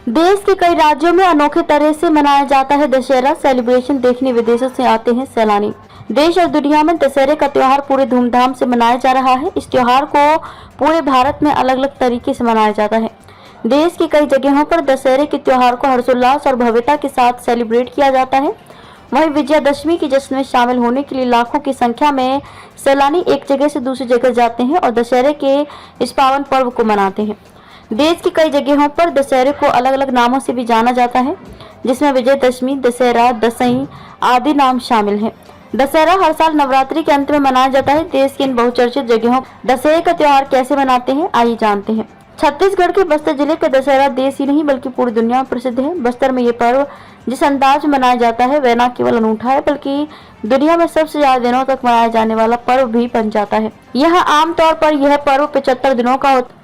देश के कई राज्यों में अनोखे तरह से मनाया जाता है दशहरा सेलिब्रेशन। देखने विदेशों से आते हैं सैलानी। देश और दुनिया में दशहरे का त्योहार पूरे धूमधाम से मनाया जा रहा है। इस त्योहार को पूरे भारत में अलग अलग तरीके से मनाया जाता है। देश की कई जगहों पर दशहरे के त्योहार को हर्षोल्लास और भव्यता के साथ सेलिब्रेट किया जाता है। वहीं विजयादशमी की जश्न में शामिल होने के लिए लाखों की संख्या में सैलानी एक जगह से दूसरी जगह जाते हैं और दशहरे के इस पावन पर्व को मनाते हैं। देश की कई जगहों पर दशहरे को अलग अलग नामों से भी जाना जाता है, जिसमें विजयदशमी, दशहरा, दसईं आदि नाम शामिल हैं। दशहरा हर साल नवरात्रि के अंत में मनाया जाता है। देश की इन बहुचर्चित जगहों दशहरे का त्योहार कैसे मनाते हैं, आइए जानते हैं। छत्तीसगढ़ के बस्तर जिले का दशहरा देश ही नहीं बल्कि पूरी दुनिया में प्रसिद्ध है। बस्तर में ये पर्व जिस अंदाज में मनाया जाता है वह न केवल अनूठा है बल्कि दुनिया में सबसे ज्यादा दिनों तक मनाया जाने वाला पर्व भी बन जाता है। यहाँ आमतौर पर यह पर्व 75 दिनों का होता है,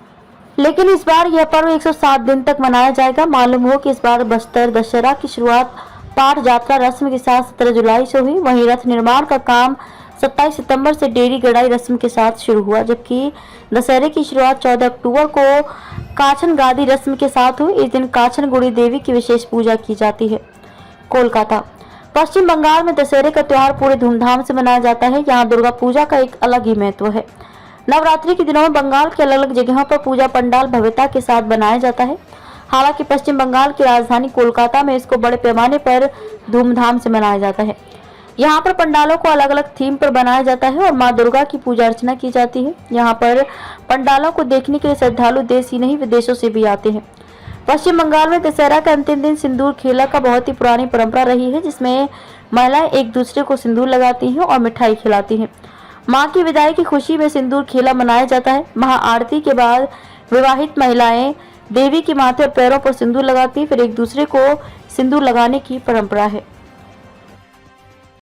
लेकिन इस बार यह पर्व 107 दिन तक मनाया जाएगा। मालूम हो कि इस बार बस्तर दशहरा की शुरुआत पाठ यात्रा रस्म के साथ 17 जुलाई से हुई। वहीं रथ निर्माण का काम 27 सितंबर से डेरी गड़ाई रस्म के साथ शुरू हुआ, जबकि दशहरे की शुरुआत 14 अक्टूबर को काछन गादी रस्म के साथ हुई। इस दिन काछन गुड़ी देवी की विशेष पूजा की जाती है। कोलकाता। पश्चिम बंगाल में दशहरे का त्योहार पूरे धूमधाम से मनाया जाता है। यहाँ दुर्गा पूजा का एक अलग ही महत्व है। नवरात्रि के दिनों में बंगाल के अलग अलग जगहों पर पूजा पंडाल भव्यता के साथ बनाया जाता है। हालांकि पश्चिम बंगाल की राजधानी कोलकाता में इसको बड़े पैमाने पर धूमधाम से मनाया जाता है। यहाँ पर पंडालों को अलग अलग थीम पर बनाया जाता है और माँ दुर्गा की पूजा अर्चना की जाती है। यहाँ पर पंडालों को देखने के लिए श्रद्धालु देश ही नहीं विदेशों से भी आते हैं। पश्चिम बंगाल में दशहरा के अंतिम दिन सिंदूर खेला का बहुत ही पुरानी परंपरा रही है, जिसमें महिलाएं एक दूसरे को सिंदूर लगाती हैं और मिठाई खिलाती हैं। मां की विदाई की खुशी में सिंदूर खेला मनाया जाता है। महाआरती के बाद विवाहित महिलाएं देवी के माथे और पैरों पर सिंदूर लगाती हैं, फिर एक दूसरे को सिंदूर लगाने की परंपरा है।